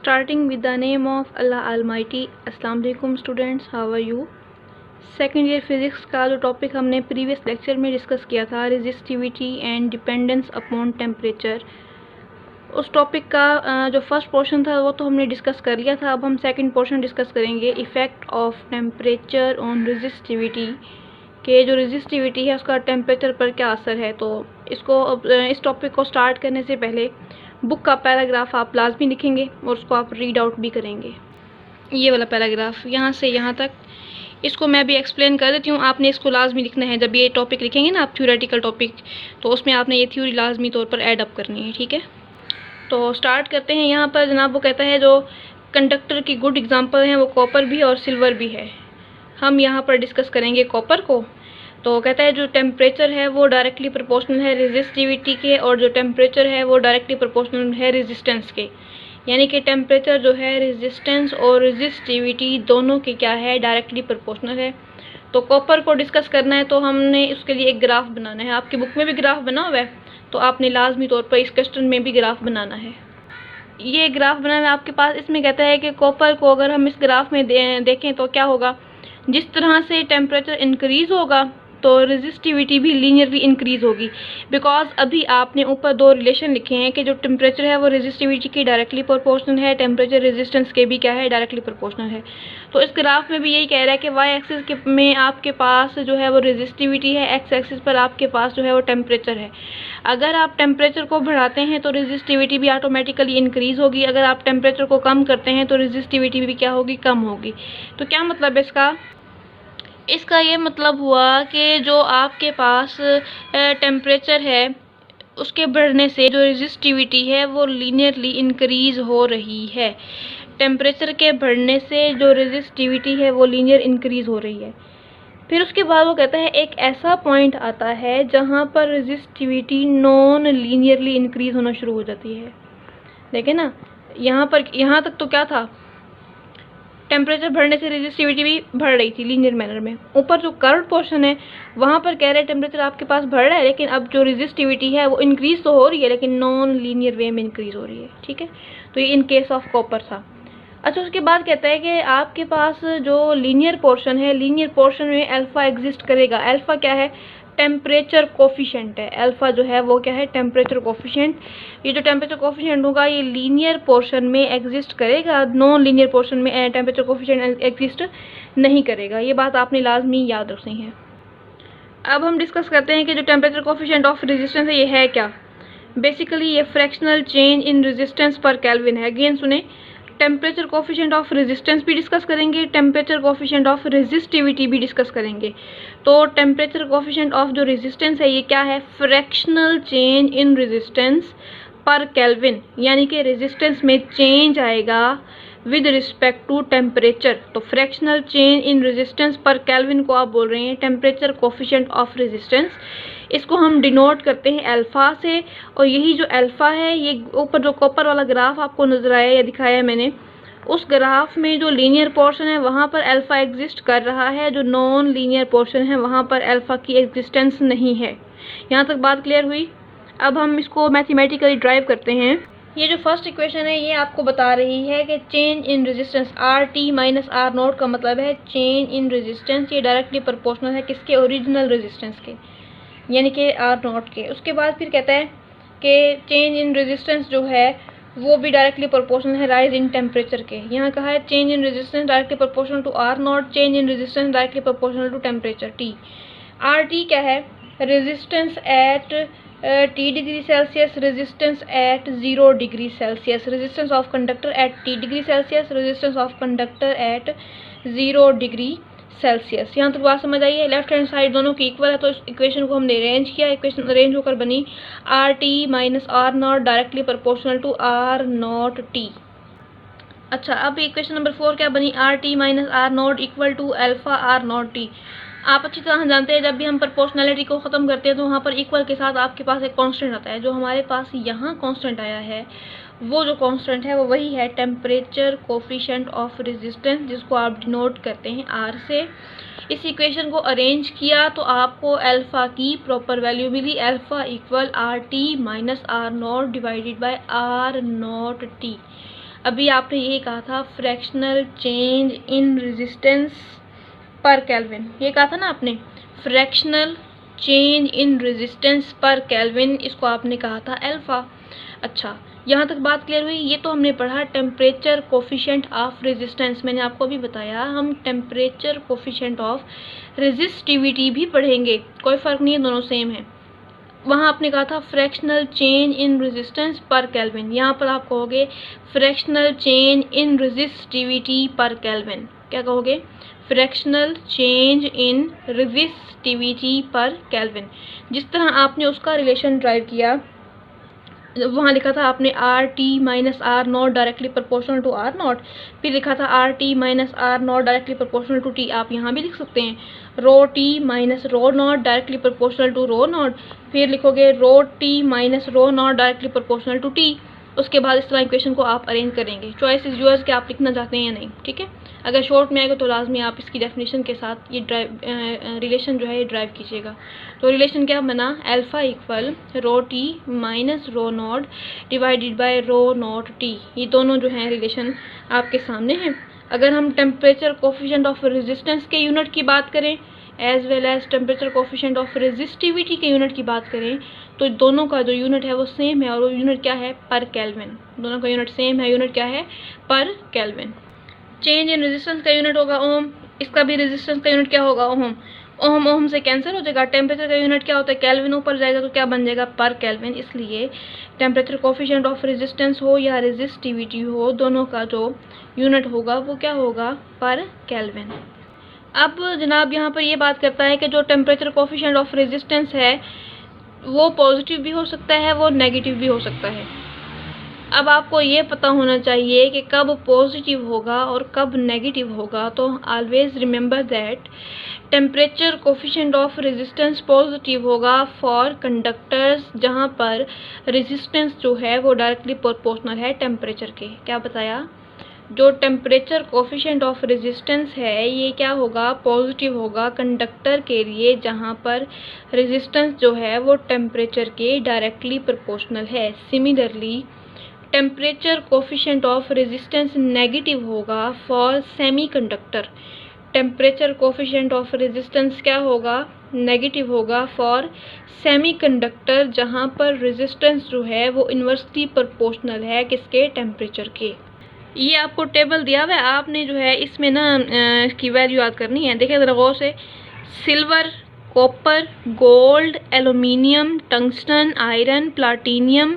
Starting with the name of Allah Almighty. अस्सलाम वालेकुम students, how are you. Second year physics का जो topic हमने प्रीवियस लेक्चर में डिस्कस किया था, resistivity and dependence upon temperature, उस टॉपिक का जो फर्स्ट पोर्शन था वो तो हमने डिस्कस कर लिया था। अब हम सेकंड पोर्शन डिस्कस करेंगे, effect of temperature on resistivity, के जो रेजिस्टिविटी है उसका टेम्परेचर पर क्या असर है। तो इस टॉपिक को स्टार्ट करने से पहले बुक का पैराग्राफ आप लाजमी लिखेंगे और उसको आप रीड आउट भी करेंगे। ये वाला पैराग्राफ यहाँ से यहाँ तक, इसको मैं भी एक्सप्लेन कर देती हूँ। आपने इसको लाजमी लिखना है। जब ये टॉपिक लिखेंगे ना आप, थ्योरेटिकल टॉपिक, तो उसमें आपने ये थ्योरी लाजमी तौर पर ऐड अप करनी है, ठीक है। तो स्टार्ट करते हैं। यहाँ पर जनाब वो कहता है जो कंडक्टर की गुड एग्जांपल हैं वो कॉपर भी और सिल्वर भी है। हम यहाँ पर डिस्कस करेंगे कॉपर को। तो कहता है जो टेम्परेचर है वो डायरेक्टली प्रोपोर्शनल है रेजिस्टिविटी के, और जो टेम्परेचर है वो डायरेक्टली प्रोपोर्शनल है रेजिस्टेंस के। यानी कि टेम्परेचर जो है रेजिस्टेंस और रेजिस्टिविटी दोनों के क्या है, डायरेक्टली प्रोपोर्शनल है। तो कॉपर को डिस्कस करना है तो हमने उसके लिए एक ग्राफ बनाना है। आपकी बुक में भी ग्राफ बना हुआ है, तो आपने लाजमी तौर पर इस क्वेश्चन में भी ग्राफ बनाना है। ये ग्राफ बनाना है आपके पास। इसमें कहता है कि कॉपर को अगर हम इस ग्राफ में देखें तो क्या होगा, जिस तरह से टेम्परेचर इंक्रीज़ होगा तो रेजिस्टिविटी भी लीनियरली इंक्रीज़ होगी। बिकॉज अभी आपने ऊपर दो रिलेशन लिखे हैं कि जो टेम्परेचर है वो रेजिस्टिविटी के डायरेक्टली प्रोपोर्शनल है, टेम्परेचर रेजिस्टेंस के भी क्या है, डायरेक्टली प्रोपोर्शनल है। तो इस ग्राफ में भी यही कह रहा है कि वाई एक्सिस में आपके पास जो है वो रेजिस्टिविटी है, एक्स एक्सिस पर आपके पास जो है वो टेम्परेचर है। अगर आप टेम्परेचर को बढ़ाते हैं तो रेजिस्टिविटी भी ऑटोमेटिकली इंक्रीज़ होगी। अगर आप टेम्परेचर को कम करते हैं तो रेजिस्टिविटी भी क्या होगी, कम होगी। तो क्या मतलब है इसका ये मतलब हुआ कि जो आपके पास टेम्परेचर है उसके बढ़ने से जो रेजिस्टिविटी है वो लीनियरली इंक्रीज़ हो रही है। टेम्परेचर के बढ़ने से जो रेजिस्टिविटी है वो लीनियर इंक्रीज़ हो रही है। फिर उसके बाद वो कहता है एक ऐसा पॉइंट आता है जहाँ पर रेजिस्टिविटी नॉन लीनियरली इंक्रीज़ होना शुरू हो जाती है। देखें ना, यहाँ तक तो क्या था, टेम्परेचर बढ़ने से रेजिस्टिविटी भी बढ़ रही थी लीनियर मैनर में। ऊपर जो कर्व पोर्शन है वहाँ पर कह रहे हैं टेम्परेचर आपके पास बढ़ रहा है, लेकिन अब जो रेजिस्टिविटी है वो इंक्रीज़ तो हो रही है लेकिन नॉन लीनियर वे में इंक्रीज़ हो रही है, ठीक है। तो ये इन केस ऑफ कॉपर था। अच्छा, उसके बाद कहता है कि आपके पास जो लीनियर पोर्शन है, लीनियर पोर्शन में अल्फ़ा एग्जिस्ट करेगा। अल्फ़ा क्या है, टेम्परेचर कोफिशिएंट है। अल्फ़ा जो है वो क्या है, टेम्परेचर कोफिशिएंट। ये जो टेम्परेचर कोफिशिएंट होगा ये लीनियर पोर्शन में एग्जिस्ट करेगा, नॉन लीनियर पोर्शन में टेम्परेचर कोफिशिएंट एग्जिस्ट नहीं करेगा। ये बात आपने लाजमी याद रखनी है। अब हम डिस्कस करते हैं कि जो टेम्परेचर कोफिशिएंट ऑफ रेजिस्टेंस है ये है क्या। बेसिकली ये fractional change in resistance per kelvin है। अगेन सुने, टेम्परेचर कोफिशिएंट ऑफ रेजिस्टेंस भी डिस्कस करेंगे, टेम्परेचर कोफिशिएंट ऑफ रेजिस्टिविटी भी डिस्कस करेंगे। तो टेम्परेचर कोफिशिएंट ऑफ जो रेजिस्टेंस है ये क्या है, fractional change in resistance per kelvin, यानी कि रेजिस्टेंस में चेंज आएगा विद रिस्पेक्ट टू टेम्परेचर। तो fractional change in resistance per kelvin को आप बोल रहे हैं टेम्परेचर कोफिशिएंट ऑफ रेजिस्टेंस। इसको हम डिनोट करते हैं अल्फ़ा से, और यही जो अल्फ़ा है ये ऊपर जो कॉपर वाला ग्राफ आपको नजर आया या दिखाया है मैंने, उस ग्राफ में जो लीनियर पोर्शन है वहाँ पर अल्फ़ा एग्जिस्ट कर रहा है, जो नॉन लीनियर पोर्शन है वहाँ पर अल्फ़ा की एग्जिस्टेंस नहीं है। यहाँ तक बात क्लियर हुई। अब हम इसको मैथमेटिकली ड्राइव करते हैं। ये जो फर्स्ट इक्वेशन है ये आपको बता रही है कि change in resistance R T minus R naught का मतलब है चेंज इन रेजिस्टेंस। ये डायरेक्टली प्रोपोर्शनल है किसके, ओरिजिनल रेजिस्टेंस के, यानी कि आर नॉट के। उसके बाद फिर कहता है कि चेंज इन रेजिस्टेंस जो है वो भी डायरेक्टली प्रोपोर्शनल है राइज इन टेम्परेचर के। यहाँ कहा है change in resistance directly proportional to R naught, change in resistance directly proportional to temperature T. R T क्या है, resistance at T degree Celsius, resistance at 0 degree Celsius, resistance of conductor at T degree Celsius, resistance of conductor at 0 degree Celsius. यहाँ तक बात समझ आई है। Left hand side दोनों की equal है तो इस इक्वेशन को हमने अरेंज किया। इक्वेशन अरेंज होकर बनी R T minus R naught directly proportional to R naught T. अच्छा, अब इक्वेशन नंबर 4 क्या बनी, R T minus R naught equal to alpha R naught T. आप अच्छी तरह जानते हैं जब भी हम प्रोपोर्शनैलिटी को ख़त्म करते हैं तो वहाँ पर इक्वल के साथ आपके पास एक कांस्टेंट आता है। जो हमारे पास यहाँ कांस्टेंट आया है वो जो कांस्टेंट है वो वही है टेम्परेचर कोफिशिएंट ऑफ रेजिस्टेंस, जिसको आप डिनोट करते हैं आर से। इस इक्वेशन को अरेंज किया तो आपको अल्फ़ा की प्रॉपर वैल्यू मिली, alpha equal R T minus R naught divided by R naught T. अभी आपने यही कहा था fractional change in resistance per kelvin, ये कहा था ना आपने, fractional change in resistance per kelvin, इसको आपने कहा था अल्फा। अच्छा, यहाँ तक बात क्लियर हुई। ये तो हमने पढ़ा टेम्परेचर कोफिशिएंट ऑफ रेजिस्टेंस, मैंने आपको अभी बताया हम टेम्परेचर कोफिशिएंट ऑफ रेजिस्टिविटी भी पढ़ेंगे, कोई फ़र्क नहीं है, दोनों सेम है। वहाँ आपने कहा था fractional change in resistance per kelvin, यहाँ पर आप कहोगे फ्रैक्शनल चेंज इन रेजिस्टिविटी पर केल्विन। क्या कहोगे? फ्रैक्शनल चेंज इन रेजिस्टिविटी पर केल्विन। जिस तरह आपने उसका रिलेशन ड्राइव किया, वहाँ लिखा था आपने R T minus R naught directly proportional to R naught, फिर लिखा था R T minus R naught directly proportional to T, आप यहाँ भी लिख सकते हैं rho T minus rho naught directly proportional to rho naught, फिर लिखोगे rho T minus rho naught directly proportional to T. उसके बाद इस तरह इक्वेशन को आप अरेंज करेंगे। चॉइस इज योर्स कि आप लिखना चाहते हैं या नहीं, ठीक है। अगर शॉर्ट में आएगा तो लाजमी आप इसकी डेफिनेशन के साथ ये रिलेशन जो है ये ड्राइव कीजिएगा। तो रिलेशन क्या बना? Alpha equal rho T minus rho naught divided by rho naught T. ये दोनों जो हैं रिलेशन आपके सामने हैं। अगर हम टेम्परेचर कोफिशिएंट ऑफ रेजिस्टेंस के यूनिट की बात करें as well as temperature coefficient of resistivity के यूनिट की बात करें, तो दोनों का जो यूनिट है वो सेम है, और वो यूनिट क्या है? पर केल्विन। दोनों का यूनिट सेम है, यूनिट क्या है? पर केल्विन। चेंज इन रेजिस्टेंस का यूनिट होगा ओम, इसका भी रेजिस्टेंस का यूनिट क्या होगा? ओम। ओम ओम से कैंसिल हो जाएगा। टेम्परेचर का यूनिट क्या होता है? केल्विन, ऊपर जाएगा तो क्या बन जाएगा? पर केल्विन। इसलिए टेम्परेचर कोफिशिएंट ऑफ रेजिस्टेंस हो या रेजिस्टिविटी हो, दोनों का जो यूनिट होगा वो क्या होगा? पर केल्विन। अब जनाब यहाँ पर ये बात करता है कि जो टेम्परेचर कोफिशिएंट ऑफ रेजिस्टेंस है वो पॉजिटिव भी हो सकता है, वो नेगेटिव भी हो सकता है। अब आपको ये पता होना चाहिए कि कब पॉजिटिव होगा और कब नेगेटिव होगा। तो always remember that temperature coefficient of resistance positive होगा फॉर कंडक्टर्स जहाँ पर रेजिस्टेंस जो है वो डायरेक्टली प्रोपोर्शनल है टेम्परेचर के। क्या बताया? जो टेम्परेचर कोफिशिएंट ऑफ रेजिस्टेंस है ये क्या होगा? पॉजिटिव होगा कंडक्टर के लिए जहाँ पर रेजिस्टेंस जो है वो टेम्परेचर के डायरेक्टली प्रोपोर्शनल है। Similarly temperature coefficient of resistance negative होगा for semiconductor. Temperature coefficient of resistance क्या होगा? नेगेटिव होगा फॉर सेमीकंडक्टर जहाँ पर रेजिस्टेंस जो है वो इन्वर्सली प्रोपोर्शनल है किसके? टेम्परेचर के। ये आपको टेबल दिया हुआ है, आपने जो है इसमें ना इसकी वैल्यू याद करनी है। देखिए ज़रा गौर से, silver, copper, gold, aluminium, tungsten, iron, platinum,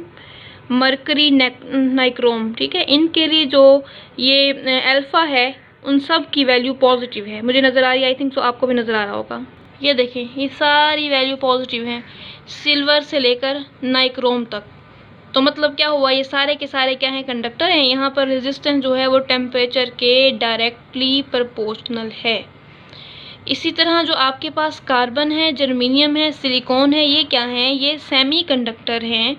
mercury, nichrome, ठीक है, इनके लिए जो ये अल्फ़ा है उन सब की वैल्यू पॉजिटिव है। मुझे नज़र आ रही है, आई थिंक सो आपको भी नज़र आ रहा होगा। ये देखें, ये सारी वैल्यू पॉजिटिव हैं सिल्वर से लेकर नाइक्रोम तक। तो मतलब क्या हुआ? ये सारे के सारे क्या हैं? कंडक्टर हैं। यहाँ पर रेजिस्टेंस जो है वो टेम्परेचर के डायरेक्टली प्रोपोर्शनल है। इसी तरह जो आपके पास कार्बन है, जर्मेनियम है, सिलिकॉन है, ये क्या हैं? ये सेमीकंडक्टर हैं।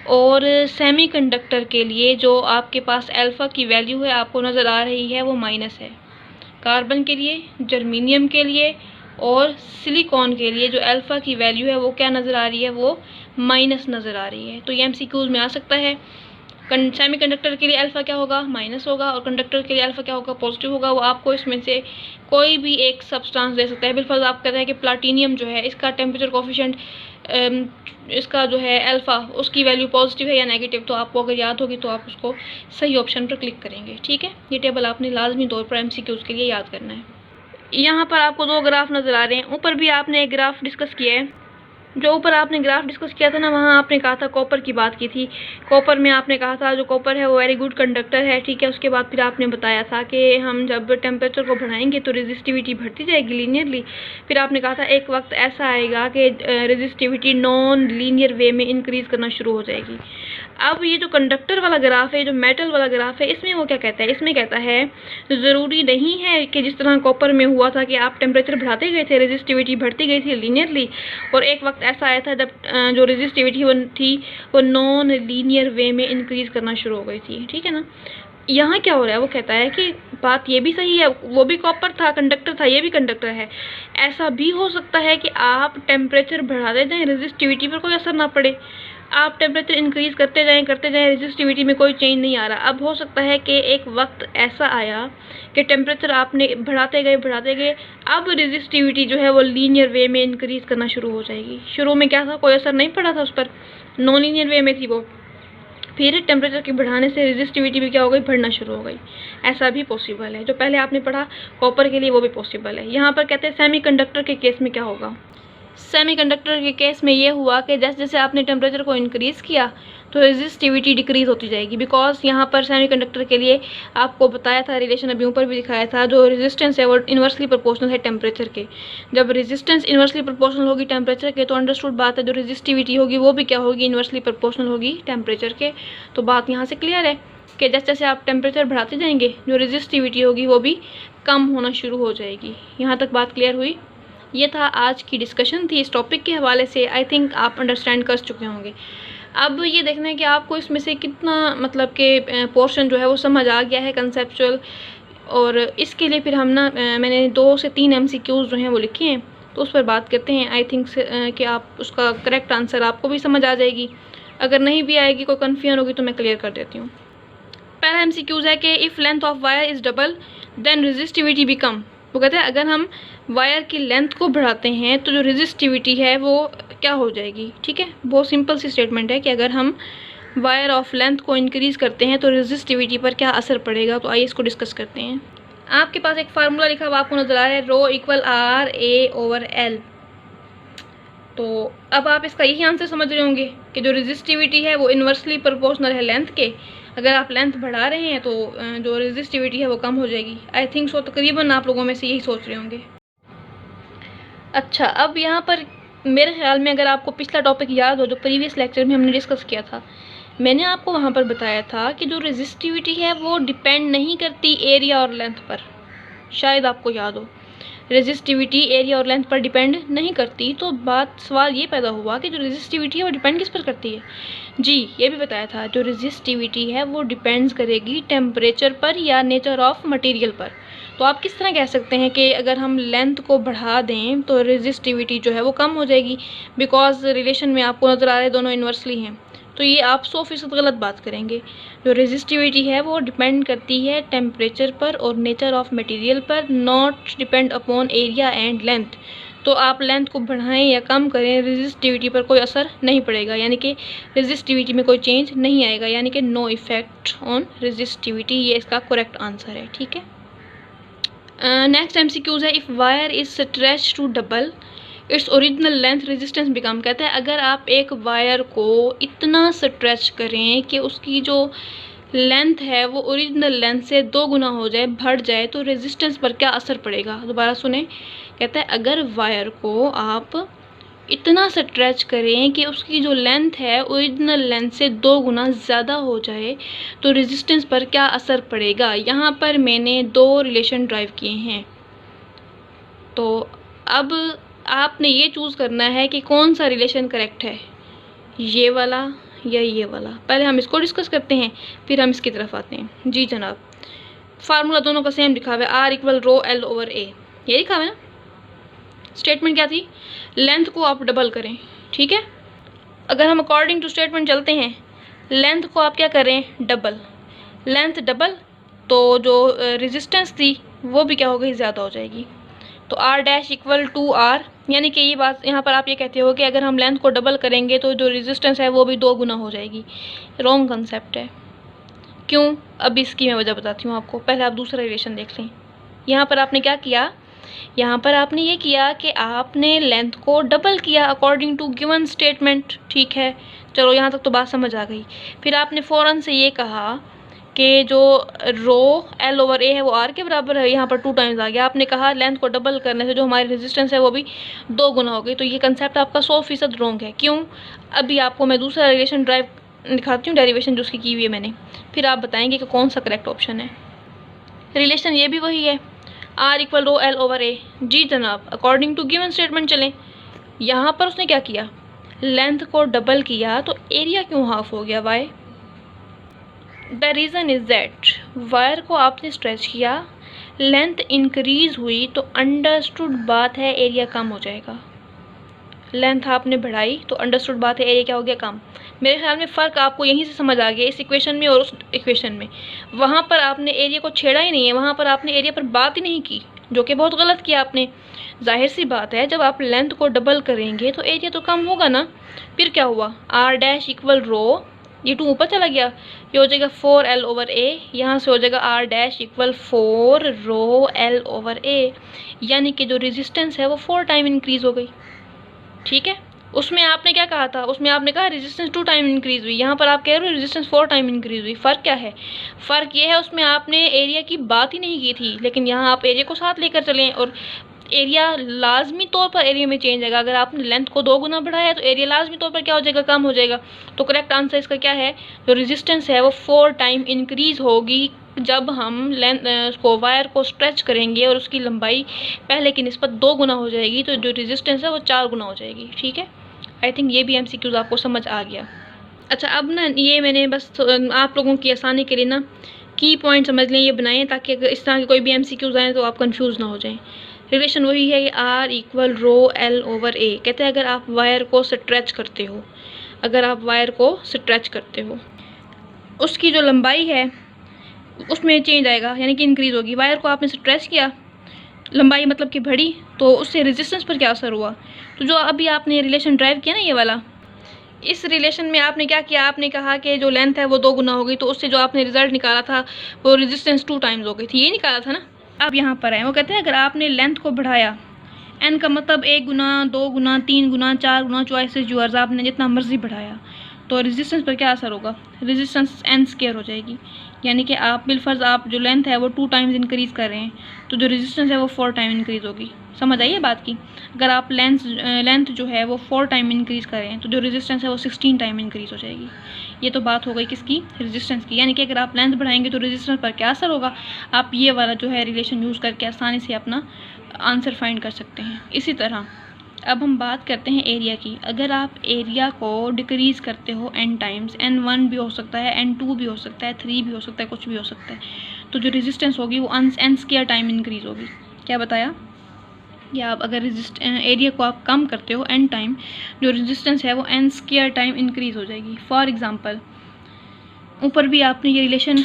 और सेमीकंडक्टर के लिए जो आपके पास अल्फ़ा की वैल्यू है आपको नज़र आ रही है वो माइनस है। कार्बन के लिए, जर्मेनियम के लिए और सिलिकॉन के लिए जो अल्फ़ा की वैल्यू है वो क्या नज़र आ रही है? वो माइनस नज़र आ रही है। तो ये एमसीक्यूज़ में आ सकता है। सेमीकंडक्टर के लिए अल्फ़ा क्या होगा? माइनस होगा, और कंडक्टर के लिए अल्फ़ा क्या होगा? पॉजिटिव होगा। वो आपको इसमें से कोई भी एक सब्सटेंस दे सकता है। बिलफर्ज आप कहते हैं कि प्लाटिनियम जो है इसका टेम्परेचर कोफिशिएंट इसका जो है अल्फ़ा उसकी वैल्यू पॉजिटिव है या नेगेटिव, तो आपको अगर याद होगी तो आप उसको सही ऑप्शन पर क्लिक करेंगे, ठीक है। ये टेबल आपने लाजमी तौर पर एमसीक्यूज़ के लिए याद करना है। यहाँ पर आपको दो ग्राफ नज़र आ रहे हैं। ऊपर भी आपने एक ग्राफ डिस्कस किया है। जो ऊपर आपने ग्राफ डिस्कस किया था ना, वहाँ आपने कहा था कॉपर की बात की थी। कॉपर में आपने कहा था जो कॉपर है वो वेरी गुड कंडक्टर है, ठीक है। उसके बाद फिर आपने बताया था कि हम जब टेम्परेचर को बढ़ाएंगे तो रेजिस्टिविटी बढ़ती जाएगी लीनियरली। फिर आपने कहा था एक वक्त ऐसा आएगा कि रेजिस्टिविटी नॉन लीनियर वे में इंक्रीज़ करना शुरू हो जाएगी। अब ये जो कंडक्टर वाला ग्राफ है, जो मेटल वाला ग्राफ है, इसमें वो क्या कहता है? इसमें कहता है ज़रूरी नहीं है कि जिस तरह कॉपर में हुआ था कि आप टेम्परेचर बढ़ाते गए थे, रेजिस्टिविटी बढ़ती गई थी लीनियरली, और एक वक्त ऐसा आया था जब जो रेजिस्टिविटी थी वो नॉन लीनियर वे में इंक्रीज़ करना शुरू हो गई थी, ठीक है ना। यहाँ क्या हो रहा है, वो कहता है कि बात ये भी सही है, वो भी कॉपर था, कंडक्टर था, ये भी कंडक्टर है। ऐसा भी हो सकता है कि आप टेम्परेचर बढ़ाते जाएं, रेजिस्टिविटी पर कोई असर ना पड़े। आप टेम्परेचर इंक्रीज करते जाएं, रेजिस्टिविटी में कोई चेंज नहीं आ रहा। अब हो सकता है कि एक वक्त ऐसा आया कि टेम्परेचर आपने बढ़ाते गए, अब रेजिस्टिविटी जो है वो लीनियर वे में इंक्रीज करना शुरू हो जाएगी। शुरू में क्या था, कोई असर नहीं पड़ा था उस पर, नॉन लीनियर वे में थी वो। फिर टेम्परेचर के बढ़ाने से रेजिस्टिविटी भी क्या हो गई, बढ़ना शुरू हो गई। ऐसा भी पॉसिबल है, जो पहले आपने पढ़ा कॉपर के लिए वो भी पॉसिबल है। यहाँ पर कहते हैं सेमीकंडक्टर के केस में क्या होगा। सेमीकंडक्टर के केस में ये हुआ कि जैसे जैसे आपने टेम्परेचर को इंक्रीज़ किया तो रेजिस्टिविटी डिक्रीज़ होती जाएगी। बिकॉज यहाँ पर सेमीकंडक्टर के लिए आपको बताया था, रिलेशन अभी ऊपर भी दिखाया था, जो रेजिस्टेंस है वो इन्वर्सली प्रोपोर्शनल है टेम्परेचर के। जब रेजिस्टेंस इन्वर्सली प्रोपोर्शनल होगी टेम्परेचर के तो अंडरस्टूड बात है, जो रेजिस्टिविटी होगी वो भी क्या होगी, इन्वर्सली प्रोपोर्शनल होगी टेम्परेचर के। तो बात यहाँ से क्लियर है कि जैसे जैसे आप टेम्परेचर बढ़ाते जाएंगे जो रेजिस्टिविटी होगी वो भी कम होना शुरू हो जाएगी। यहाँ तक बात क्लियर हुई। ये था आज की डिस्कशन थी इस टॉपिक के हवाले से। आई थिंक आप अंडरस्टैंड कर चुके होंगे। अब ये देखना है कि आपको इसमें से कितना मतलब कि पोर्शन जो है वो समझ आ गया है कंसेप्चुअल। और इसके लिए फिर हम ना मैंने 2 से 3 MCQs जो हैं वो लिखे हैं, तो उस पर बात करते हैं। आई थिंक कि आप उसका करेक्ट आंसर आपको भी समझ आ जाएगी। अगर नहीं भी आएगी, कोई कन्फ्यूजन होगी तो मैं क्लियर कर देती हूँ। पहला MCQs है कि if length of wire is double then resistivity become. वो कहते हैं अगर हम वायर की लेंथ को बढ़ाते हैं तो जो रेजिस्टिविटी है वो क्या हो जाएगी। ठीक है, बहुत सिंपल सी स्टेटमेंट है कि अगर हम वायर ऑफ लेंथ को इंक्रीज़ करते हैं तो रेजिस्टिविटी पर क्या असर पड़ेगा। तो आइए इसको डिस्कस करते हैं। आपके पास एक फार्मूला लिखा हुआ आपको नजर आ रहा है, रो इक्वल RA/L। तो अब आप इसका यही आंसर समझ रहे होंगे कि जो रेजिस्टिविटी है वो इन्वर्सली प्रोपोर्शनल है लेंथ के। अगर आप लेंथ बढ़ा रहे हैं तो जो रेजिस्टिविटी है वो कम हो जाएगी। आई थिंक सो तकरीबन आप लोगों में से यही सोच रहे होंगे। अच्छा, अब यहाँ पर मेरे ख्याल में अगर आपको पिछला टॉपिक याद हो जो प्रीवियस लेक्चर में हमने डिस्कस किया था, मैंने आपको वहाँ पर बताया था कि जो रेजिस्टिविटी है वो डिपेंड नहीं करती एरिया और लेंथ पर। शायद आपको याद हो, रेजिस्टिविटी एरिया और लेंथ पर डिपेंड नहीं करती। तो सवाल ये पैदा हुआ कि जो रेजिस्टिविटी है वो डिपेंड किस पर करती है। जी, ये भी बताया था, जो रेजिस्टिविटी है वो डिपेंड्स करेगी टेम्परेचर पर या नेचर ऑफ मटेरियल पर। तो आप किस तरह कह सकते हैं कि अगर हम लेंथ को बढ़ा दें तो रेजिस्टिविटी जो है वो कम हो जाएगी। बिकॉज रिलेशन में आपको नज़र आ रहा है दोनों इन्वर्सली हैं। तो ये आप 100% गलत बात करेंगे। जो रेजिस्टिविटी है वो डिपेंड करती है टेम्परेचर पर और नेचर ऑफ मटेरियल पर, not depend upon area and length. तो आप लेंथ को बढ़ाएं या कम करें, रेजिस्टिविटी पर कोई असर नहीं पड़ेगा, यानी कि रेजिस्टिविटी में कोई चेंज नहीं आएगा, यानी कि नो इफेक्ट ऑन रेजिस्टिविटी। ये इसका करेक्ट आंसर है। ठीक है, नेक्स्ट MCQs है, if wire is stretch to double its original length resistance become. कहते हैं अगर आप एक वायर को इतना स्ट्रेच करें कि उसकी जो लेंथ है वो ओरिजिनल लेंथ से 2 गुना हो जाए, बढ़ जाए, तो रेजिस्टेंस पर क्या असर पड़ेगा। दोबारा सुने, कहते हैं अगर वायर को आप इतना स्ट्रेच करें कि उसकी जो लेंथ है ओरिजिनल लेंथ से 2 गुना ज़्यादा हो जाए तो रेजिस्टेंस पर क्या असर पड़ेगा। यहाँ पर मैंने 2 रिलेशन ड्राइव किए हैं। तो अब आपने ये चूज़ करना है कि कौन सा रिलेशन करेक्ट है, ये वाला या ये वाला। पहले हम इसको डिस्कस करते हैं, फिर हम इसकी तरफ आते हैं। जी जनाब, फार्मूला दोनों का सेम लिखा हुआ है, R इक्वल रो L/A। ये लिखा हुआ है ना। स्टेटमेंट क्या थी, लेंथ को आप डबल करें। ठीक है, अगर हम अकॉर्डिंग टू स्टेटमेंट चलते हैं, लेंथ को आप क्या करें, डबल। लेंथ डबल तो जो रेजिस्टेंस थी वो भी क्या हो गई, ज़्यादा हो जाएगी। तो R' इक्वल टू R, यानी कि ये बात यहाँ पर आप ये कहते हो कि अगर हम लेंथ को डबल करेंगे तो जो रेजिस्टेंस है वो भी 2 गुना हो जाएगी। रॉन्ग कंसेप्ट है। क्यों, अब इसकी मैं वजह बताती हूँ आपको। पहले आप दूसरा रिलेशन देख लें। यहाँ पर आपने क्या किया, यहाँ पर आपने ये किया कि आपने लेंथ को डबल किया अकॉर्डिंग टू गिवन स्टेटमेंट। ठीक है, चलो यहाँ तक तो बात समझ आ गई। फिर आपने फ़ौरन से ये कहा कि जो रो L/A है वो R के बराबर है। यहाँ पर 2 टाइम्स आ गया। आपने कहा लेंथ को डबल करने से जो हमारी रेजिस्टेंस है वो भी 2 गुना हो गई। तो ये कंसेप्ट आपका 100% रॉन्ग है। क्यों, अभी आपको मैं दूसरा रिलेशन ड्राइव दिखाती हूँ, डेरिवेशन जो उसकी की हुई है मैंने, फिर आप बताएंगे कि कौन सा करेक्ट ऑप्शन है। रिलेशन ये भी वही है, R इक्वल रो L/A। जी जनाब, अकॉर्डिंग टू गिवन स्टेटमेंट चलें। यहाँ पर उसने क्या किया, लेंथ को डबल किया, तो एरिया क्यों हाफ हो गया, why. The reason is that wire को आपने स्ट्रेच किया, लेंथ इंक्रीज़ हुई तो अंडरस्टूड बात है एरिया कम हो जाएगा। लेंथ आपने बढ़ाई तो अंडरस्टूड बात है एरिया क्या हो गया, कम। मेरे ख्याल में फ़र्क आपको यहीं से समझ आ गया, इस इक्वेशन में और उस इक्वेशन में। वहाँ पर आपने एरिया को छेड़ा ही नहीं है, वहाँ पर आपने एरिया पर बात ही नहीं की, जो कि बहुत गलत किया आपने। जाहिर सी बात है जब आप लेंथ को डबल करेंगे तो एरिया तो कम होगा ना। फिर क्या हुआ, आर डैश इक्वल रो, ये 2 ऊपर चला गया, ये हो जाएगा 4L/A, यहाँ से हो जाएगा are dash equal 4 row L/A, यानी कि जो रेजिस्टेंस है वो 4 टाइम इंक्रीज़ हो गई। ठीक है, उसमें आपने क्या कहा था, उसमें आपने कहा रेजिस्टेंस 2 टाइम इंक्रीज़ हुई, यहाँ पर आप कह रहे हो रेजिस्टेंस 4 टाइम इंक्रीज़ हुई। फ़र्क क्या है, फ़र्क ये है उसमें आपने एरिया की बात ही नहीं की थी, लेकिन यहाँ आप एरिया को साथ लेकर चलें और एरिया लाजमी तौर पर एरिया में चेंज आएगा। अगर आपने लेंथ को 2 गुना बढ़ाया तो एरिया लाजमी तौर पर क्या हो जाएगा, कम हो जाएगा। तो करेक्ट आंसर इसका क्या है, जो रेजिस्टेंस है वो 4 टाइम इंक्रीज़ होगी जब हम लेंथ को वायर को स्ट्रेच करेंगे और उसकी लंबाई पहले की निस्बत 2 गुना हो जाएगी, तो जो रेजिस्टेंस है वो 4 गुना हो जाएगी। ठीक है, आई थिंक ये भी एमसीक्यूज़ आपको समझ आ गया। अच्छा, अब ना ये मैंने बस आप लोगों की आसानी के लिए ना की पॉइंट समझ लें ये बनाए, ताकि अगर इस तरह के कोई भी एमसीक्यूज़ आए तो आप कंफ्यूज ना हो जाएं। रिलेशन वही है कि आर इक्वल रो L/A। कहते हैं अगर आप वायर को स्ट्रेच करते हो, अगर आप वायर को स्ट्रेच करते हो, उसकी जो लंबाई है उसमें चेंज आएगा, यानी कि इंक्रीज़ होगी। वायर को आपने स्ट्रेच किया, लंबाई मतलब कि बढ़ी, तो उससे रेजिस्टेंस पर क्या असर हुआ। तो जो अभी आपने रिलेशन ड्राइव किया ना ये वाला, इस रिलेशन में आपने क्या किया, आपने कहा कि जो लेंथ है वो 2 गुना हो गई, तो उससे जो आपने रिजल्ट निकाला था वो रेजिस्टेंस 2 टाइम्स हो गई थी, ये निकाला था ना। अब यहाँ पर है वो कहते हैं अगर आपने लेंथ को बढ़ाया, n का मतलब 1 गुना, 2 गुना, 3 गुना, 4 गुना, चॉइसेस जो आपने जितना मर्जी बढ़ाया, तो रेजिस्टेंस पर क्या असर होगा, रेजिस्टेंस n² हो जाएगी। यानी कि आप बिलफर्ज आप जो लेंथ है वो 2 टाइम्स इंक्रीज़ कर रहे हैं, तो जो रेजिस्टेंस है वो 4 टाइम इंक्रीज़ होगी। समझ आइए बात की, अगर आप लेंथ जो है वो 4 टाइम इंक्रीज़ कर रहे हैं तो जो रेजिस्टेंस है वो 16 टाइम इंक्रीज़ हो जाएगी। ये तो बात हो गई किसकी, रेजिस्टेंस की। यानी कि अगर आप लेंथ बढ़ाएंगे तो रेजिस्टेंस पर क्या असर होगा, आप ये वाला जो है रिलेशन यूज़ करके आसानी से अपना आंसर फाइंड कर सकते हैं। इसी तरह अब हम बात करते हैं एरिया की। अगर आप एरिया को डिक्रीज़ करते हो n टाइम्स, n1 भी हो सकता है, n2 भी हो सकता है, 3 भी हो सकता है, कुछ भी हो सकता है, तो जो रेजिस्टेंस होगी वो n² टाइम इंक्रीज़ होगी। क्या बताया, या आप अगर एरिया को आप कम करते हो n टाइम, जो रेजिस्टेंस है वो n² टाइम इंक्रीज़ हो जाएगी। फॉर एग्ज़ाम्पल ऊपर भी आपने ये रिलेशन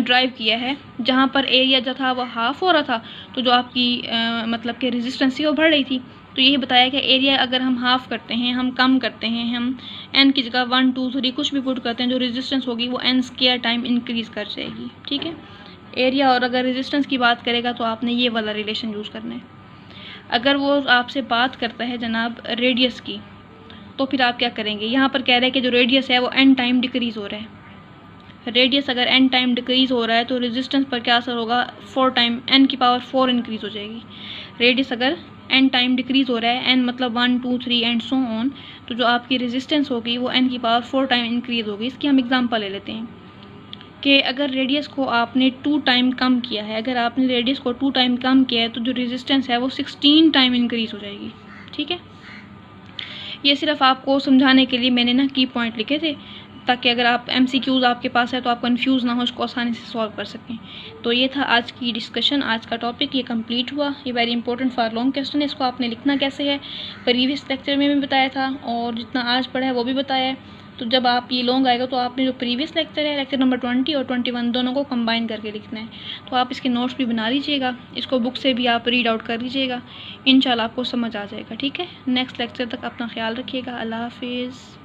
ड्राइव किया है, जहाँ पर एरिया जो था वो हाफ़ हो रहा था, तो जो आपकी मतलब कि रेजिस्टेंस थी वो बढ़ रही थी। तो यही बताया कि एरिया अगर हम हाफ़ करते हैं, हम कम करते हैं, हम n की जगह 1 2 3 कुछ भी पुट करते हैं, जो रेजिस्टेंस होगी वो n² टाइम इंक्रीज़ कर जाएगी। ठीक है, एरिया और अगर रेजिस्टेंस की बात करेगा तो आपने ये वाला रिलेशन यूज़ करना है। अगर वो आपसे बात करता है जनाब रेडियस की, तो फिर आप क्या करेंगे, यहाँ पर कह रहे हैं कि जो रेडियस है वो n टाइम डिक्रीज़ हो रहा है। रेडियस अगर n टाइम डिक्रीज़ हो रहा है तो रेजिस्टेंस पर क्या असर होगा, 4 टाइम, n की पावर 4 इंक्रीज़ हो जाएगी। रेडियस अगर n टाइम डिक्रीज़ हो रहा है, n मतलब 1 2 3 एंड सो ऑन, तो जो आपकी रेजिस्टेंस होगी वो n की पावर 4 टाइम इंक्रीज़ होगी। इसकी हम एग्जांपल ले लेते हैं कि अगर रेडियस को आपने 2 टाइम कम किया है, अगर आपने रेडियस को 2 टाइम कम किया है तो जो रेजिस्टेंस है वो 16 टाइम इंक्रीज़ हो जाएगी। ठीक है, ये सिर्फ आपको समझाने के लिए मैंने ना की पॉइंट लिखे थे, ताकि अगर आप MCQs आपके पास है तो आप कंफ्यूज ना हो, उसको आसानी से सॉल्व कर सकें। तो ये था आज की डिस्कशन, आज का टॉपिक ये कंप्लीट हुआ। ये very important for long question है, इसको आपने लिखना कैसे है प्रीवियस लेक्चर में भी बताया था और जितना आज पढ़ा है वो भी बताया है। तो जब आप ये लॉन्ग आएगा तो आपने जो प्रीवियस लेक्चर है, लेक्चर नंबर 20 और 21 दोनों को कंबाइन करके लिखना है। तो आप इसके नोट्स भी बना लीजिएगा, इसको बुक से भी आप रीड आउट कर लीजिएगा, इंशाल्लाह आपको समझ आ जाएगा। ठीक है, नेक्स्ट लेक्चर तक अपना ख्याल रखिएगा। अल्लाह हाफिज़।